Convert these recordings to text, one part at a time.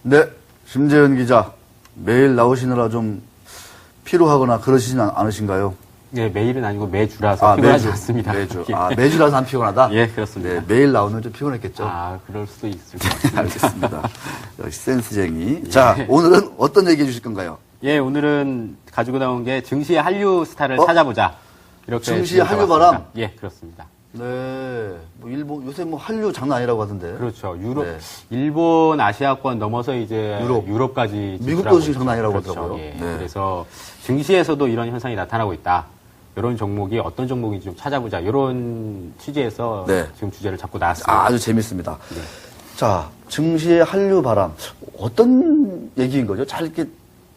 네, 심재현 기자. 매일 나오시느라 좀 피로하거나 그러시진 않으신가요? 네, 매일은 아니고 매주라서 피곤하지 않습니다. 매주. 매주라서 안 피곤하다? 예, 그렇습니다. 네, 매일 나오면 좀 피곤했겠죠? 그럴 수도 있을 것 같습니다. 알겠습니다. 역시 센스쟁이. 자, 오늘은 어떤 얘기 해주실 건가요? 예, 오늘은 가지고 나온 게 증시의 한류 스타를 찾아보자. 이렇게 증시의 한류 바람? 예, 그렇습니다. 네, 뭐 일본 요새 뭐 한류 장난 아니라고 하던데. 그렇죠. 유럽, 네. 일본 아시아권 넘어서 이제 미국도 유럽까지 지금 진출하고 장난 아니라고 그렇죠. 하더라고요. 예. 네. 그래서 증시에서도 이런 현상이 나타나고 있다. 이런 종목이 어떤 종목인지 좀 찾아보자. 이런 취지에서 네. 지금 주제를 잡고 나왔습니다. 아주 재밌습니다. 네. 자, 증시의 한류 바람. 어떤 얘기인 거죠? 잘 이렇게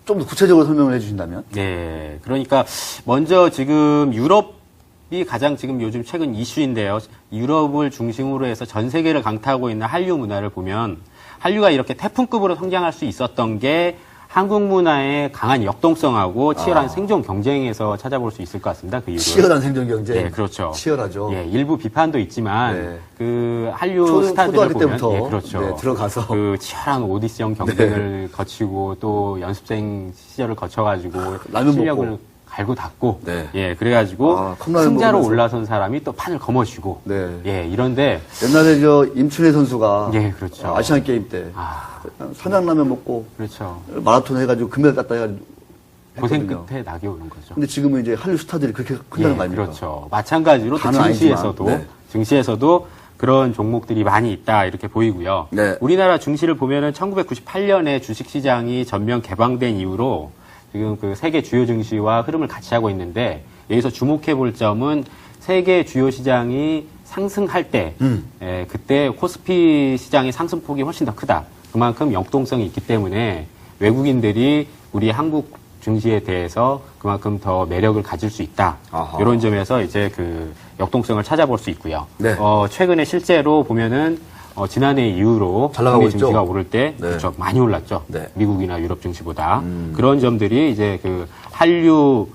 좀 더 구체적으로 설명을 해주신다면? 네. 그러니까 먼저 지금 유럽이 가장 지금 요즘 최근 이슈인데요. 유럽을 중심으로 해서 전 세계를 강타하고 있는 한류 문화를 보면 한류가 이렇게 태풍급으로 성장할 수 있었던 게 한국 문화의 강한 역동성하고 치열한 생존 경쟁에서 찾아볼 수 있을 것 같습니다. 그 이유를. 치열한 생존 경쟁. 네, 그렇죠. 치열하죠. 예, 일부 비판도 있지만 네. 그 한류 초등학교 스타들을 보면 때부터 예, 그렇죠. 네, 들어가서 그 치열한 오디션 경쟁을 거치고 또 연습생 시절을 거쳐가지고 라면 실력을 먹고. 갈고 닦고 네. 예, 그래가지고 컵라면 승자로 먹으면서. 올라선 사람이 또 판을 거머쥐고 네. 예, 이런데 옛날에 임춘혜 선수가 예, 그렇죠. 아시안 게임 때 삼양라면 먹고 그렇죠. 마라톤 해가지고 금메달 땄다 해가지고 고생 했거든요. 끝에 낙이 오는 거죠. 근데 지금은 이제 한류 스타들이 그렇게 큰다는 예, 거 아닙니까? 그렇죠. 마찬가지로 또 다는 증시에서도 아니지만, 네. 증시에서도 그런 종목들이 많이 있다 이렇게 보이고요. 네. 우리나라 증시를 보면은 1998년에 주식시장이 전면 개방된 이후로 지금 그 세계 주요 증시와 흐름을 같이 하고 있는데 여기서 주목해 볼 점은 세계 주요 시장이 상승할 때 그때 코스피 시장의 상승폭이 훨씬 더 크다. 그만큼 역동성이 있기 때문에 외국인들이 우리 한국 증시에 대해서 그만큼 더 매력을 가질 수 있다. 아하. 이런 점에서 이제 그 역동성을 찾아볼 수 있고요. 네. 최근에 실제로 보면은 지난해 이후로 잘 나가고 국내 증시가 있죠? 오를 때 네. 그렇죠. 많이 올랐죠. 네. 미국이나 유럽 증시보다 그런 점들이 이제 그 한류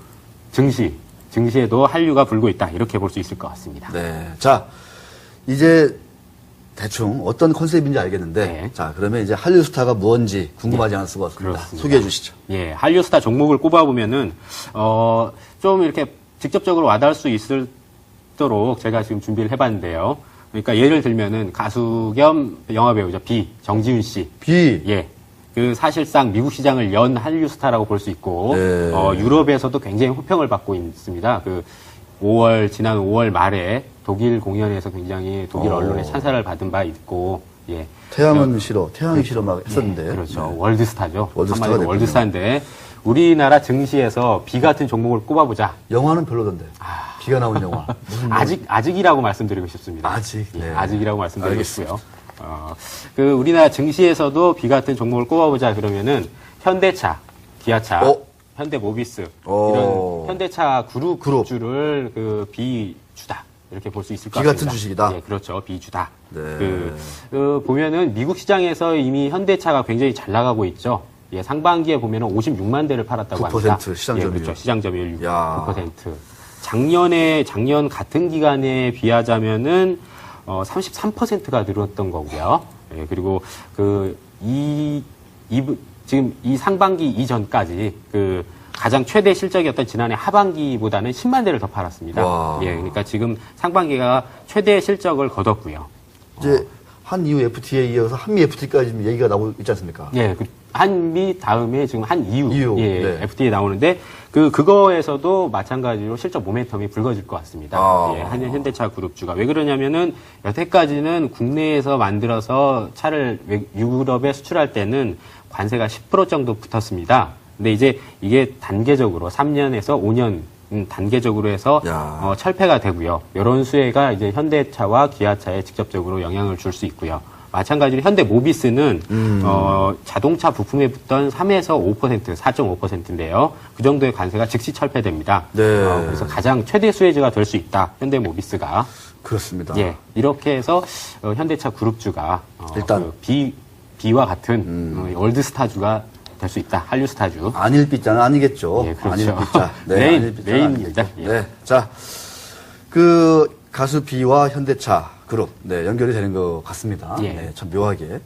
증시에도 한류가 불고 있다 이렇게 볼 수 있을 것 같습니다. 네. 자, 이제 대충 어떤 컨셉인지 알겠는데, 네. 자, 그러면 이제 한류 스타가 무언지 궁금하지 않을 수가 없습니다. 그렇습니다. 소개해 주시죠. 예, 한류스타 종목을 꼽아보면은, 좀 이렇게 직접적으로 와닿을 수 있도록 제가 지금 준비를 해봤는데요. 그러니까 예를 들면은 가수 겸 영화배우죠. 정지훈 씨. 예. 그 사실상 미국 시장을 연 한류스타라고 볼 수 있고, 네. 유럽에서도 굉장히 호평을 받고 있습니다. 지난 5월 말에 독일 공연에서 굉장히 독일 언론의 찬사를 받은 바 있고, 예. 태양이 싫어 막 했었는데. 예, 그렇죠. 월드스타죠. 월드스타가 한마디로 됐군요. 월드스타인데 우리나라 증시에서 비 같은 종목을 꼽아보자. 영화는 별로던데. 비가 나온 영화. 무슨 아직이라고 말씀드리고 싶습니다. 아직. 네. 예, 아직이라고 말씀드리고 싶고요. 우리나라 증시에서도 비 같은 종목을 꼽아보자 그러면은 현대차, 기아차, 현대모비스 이런 현대차 그룹주를 비주다. 이렇게 볼 수 있을 것 비 같습니다. 같은 주식이다? 예, 그렇죠. 비주다. 네. 보면은 미국 시장에서 이미 현대차가 굉장히 잘 나가고 있죠. 예, 상반기에 보면은 56만 대를 팔았다고 9% 합니다. 시장 예, 점유율. 그렇죠. 시장 점유율 야. 9%. 작년 같은 기간에 비하자면은 33%가 늘었던 거고요. 예, 그리고 지금 이 상반기 이전까지 가장 최대 실적이었던 지난해 하반기보다는 10만 대를 더 팔았습니다. 와. 예, 그러니까 지금 상반기가 최대 실적을 거뒀고요. 이제 한이후 FTA에 이어서 한미 FTA까지 지금 얘기가 나오고 있지 않습니까? 예, 한미 다음에 지금 한이후 예, 네. FTA 나오는데 그거에서도 마찬가지로 실적 모멘텀이 불거질 것 같습니다. 예, 현대차 그룹주가 왜 그러냐면은 여태까지는 국내에서 만들어서 차를 유럽에 수출할 때는 관세가 10% 정도 붙었습니다. 근데 이제 이게 단계적으로 3년에서 5년 단계적으로 해서 철폐가 되고요. 이런 수혜가 이제 현대차와 기아차에 직접적으로 영향을 줄 수 있고요. 마찬가지로 현대모비스는 자동차 부품에 붙던 3에서 5%, 4.5%인데요. 그 정도의 관세가 즉시 철폐됩니다. 네. 그래서 가장 최대 수혜주가 될 수 있다. 현대모비스가. 그렇습니다. 예, 이렇게 해서 현대차 그룹주가 일단 비와 같은 월드스타주가 될 수 있다. 한류스타주. 안일비자는 아니겠죠. 예, 그렇죠. 안일비자. 네, 메인입니다. 아니겠죠. 예. 네. 자, 가수 비와 현대차 그룹, 네, 연결이 되는 것 같습니다. 예. 네, 참 묘하게.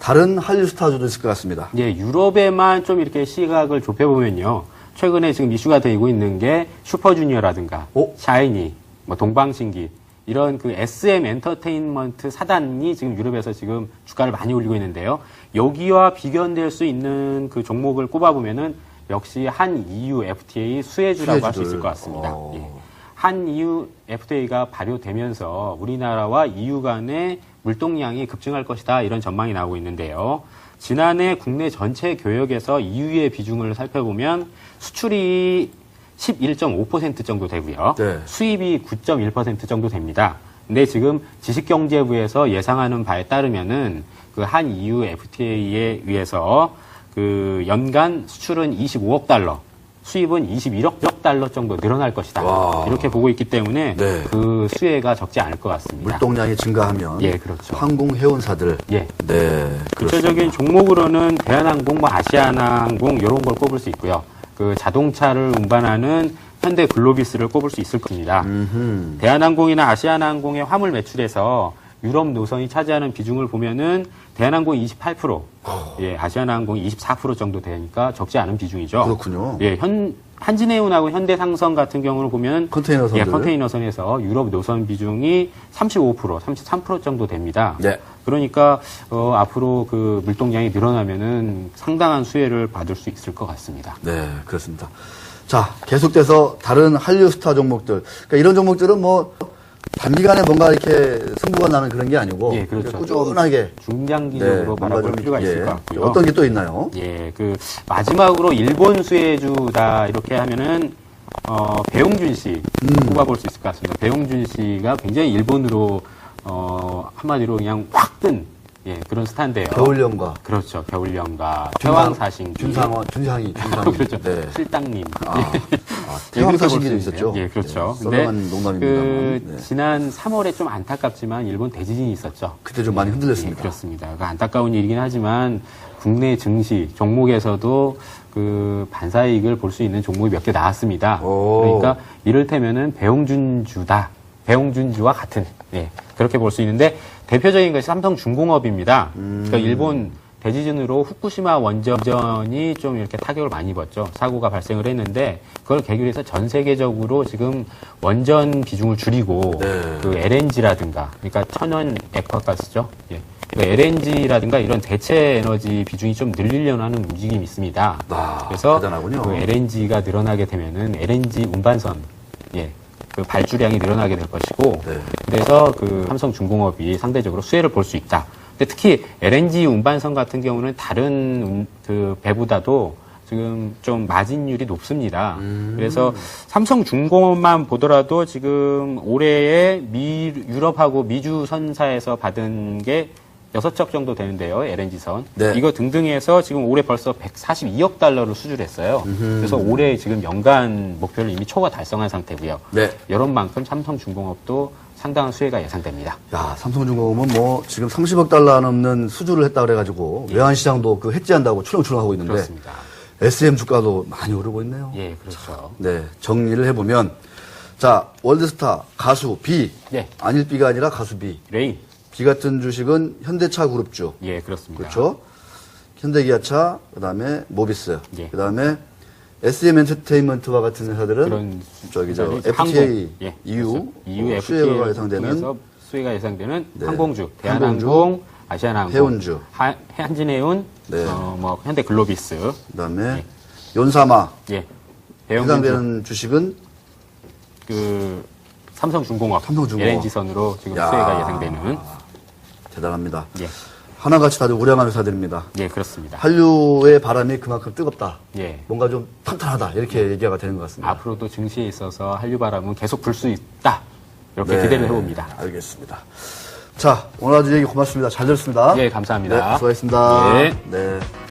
다른 한류 스타들도 있을 것 같습니다. 예, 유럽에만 좀 이렇게 시각을 좁혀보면요. 최근에 지금 이슈가 되고 있는 게 슈퍼주니어라든가, 샤이니, 뭐 동방신기, 이런 그 SM 엔터테인먼트 사단이 지금 유럽에서 지금 주가를 많이 올리고 있는데요. 여기와 비견될 수 있는 그 종목을 꼽아보면은 역시 한 EU FTA 수혜주라고 할 수 있을 것 같습니다. 예. 한 EU FTA가 발효되면서 우리나라와 EU 간의 물동량이 급증할 것이다, 이런 전망이 나오고 있는데요. 지난해 국내 전체 교역에서 EU의 비중을 살펴보면 수출이 11.5% 정도 되고요. 네. 수입이 9.1% 정도 됩니다. 근데 지금 지식경제부에서 예상하는 바에 따르면은 그 한 EU FTA에 의해서 그 연간 수출은 25억 달러, 수입은 21억 달러 정도 늘어날 것이다. 와. 이렇게 보고 있기 때문에 네. 그 수혜가 적지 않을 것 같습니다. 물동량이 증가하면 예, 그렇죠. 항공 회원사들 예. 네. 구체적인 종목으로는 대한항공, 뭐 아시아나항공 이런 걸 꼽을 수 있고요. 그 자동차를 운반하는 현대 글로비스를 꼽을 수 있을 겁니다. 대한항공이나 아시아나항공의 화물 매출에서 유럽 노선이 차지하는 비중을 보면은 대한항공이 28%, 예, 아시아나항공이 24% 정도 되니까 적지 않은 비중이죠. 그렇군요. 예, 한진해운하고 현대상선 같은 경우는 보면 컨테이너선들. 예, 컨테이너선에서 유럽 노선 비중이 35%, 33% 정도 됩니다. 네. 그러니까 앞으로 그 물동량이 늘어나면은 상당한 수혜를 받을 수 있을 것 같습니다. 네, 그렇습니다. 자, 계속돼서 다른 한류 스타 종목들. 그러니까 이런 종목들은 뭐 단기간에 뭔가 이렇게 승부가 나는 그런 게 아니고 예, 그렇죠. 꾸준하게 중장기적으로 바라볼 뭔가 좀, 필요가 있을 예, 것 같고요. 어떤 게 또 있나요? 예, 그 마지막으로 일본 수혜주다 이렇게 하면은 배용준 씨 꼽아볼 수 있을 것 같습니다. 배용준 씨가 굉장히 일본으로 한마디로 그냥 확 뜬 그런 스타인데요. 겨울연가. 그렇죠. 겨울연가, 태왕사신기, 준상이. 그렇죠. 네. 실당님. 태왕사신기도 있었죠. 예, 그렇죠. 네, 썰렁한 농담입니다만. 네. 지난 3월에 좀 안타깝지만 일본 대지진이 있었죠. 그때 좀 많이 흔들렸습니다. 예, 그렇습니다. 그 안타까운 일이긴 하지만 국내 증시 종목에서도 그 반사이익을 볼 수 있는 종목이 몇 개 나왔습니다. 그러니까 이를테면은 배용준주와 같은, 그렇게 볼 수 있는데 대표적인 것이 삼성중공업입니다. 그러니까 일본 대지진으로 후쿠시마 원전이 좀 이렇게 타격을 많이 입었죠. 사고가 발생을 했는데 그걸 계기로 해서 전 세계적으로 지금 원전 비중을 줄이고 그 LNG라든가, 그러니까 천연 액화가스죠. 예. 그러니까 LNG라든가 이런 대체 에너지 비중이 좀 늘리려는 하는 움직임이 있습니다. 그래서 대단하군요. 그 LNG가 늘어나게 되면은 LNG 운반선, 그 발주량이 늘어나게 될 것이고, 그래서 그 삼성중공업이 상대적으로 수혜를 볼 수 있다. 근데 특히 LNG 운반선 같은 경우는 다른 그 배보다도 지금 좀 마진율이 높습니다. 그래서 삼성중공업만 보더라도 지금 올해에 유럽하고 미주 선사에서 받은 게 6척 정도 되는데요, LNG선. 네. 이거 등등해서 지금 올해 벌써 142억 달러를 수주했어요. 그래서 올해 지금 연간 목표를 이미 초과 달성한 상태고요. 네. 이런 만큼 삼성중공업도 상당한 수혜가 예상됩니다. 야, 삼성중공업은 뭐 지금 30억 달러 넘는 수주를 했다 그래가지고 외환시장도 그 해지한다고 출렁출렁하고 있는데 그렇습니다. SM 주가도 많이 오르고 있네요. 예, 그렇죠. 네, 정리를 해보면 자, 월드스타 가수 B, 네. 아닐 B가 아니라 가수 B. 레인. B 같은 주식은 현대차 그룹주. 예, 그렇습니다. 그렇죠. 현대기아차, 그다음에 모비스, 예. 그다음에 SM 엔터테인먼트와 같은 회사들은 그런 저기 저 항공. FTA 예, EU 그렇죠. EU 수혜가 예상되는 수혜가 예상되는 네. 항공주, 대한항공, 아시아나항공, 해운주, 한진해운, 네. 뭐 현대글로비스, 그다음에 연사마 예, 배용준 해당되는 주식은 그 삼성중공업, 삼성중공업. LNG선으로 지금 야. 수혜가 예상되는. 대단합니다. 예, 하나같이 다들 우량한 회사들입니다. 예, 그렇습니다. 한류의 바람이 그만큼 뜨겁다. 예. 뭔가 좀 탄탄하다. 이렇게 얘기가 되는 것 같습니다. 앞으로도 증시에 있어서 한류바람은 계속 불 수 있다. 이렇게 네, 기대를 해봅니다. 알겠습니다. 자, 오늘 아주 얘기 고맙습니다. 잘 들었습니다. 예, 감사합니다. 네, 수고하셨습니다. 예. 네.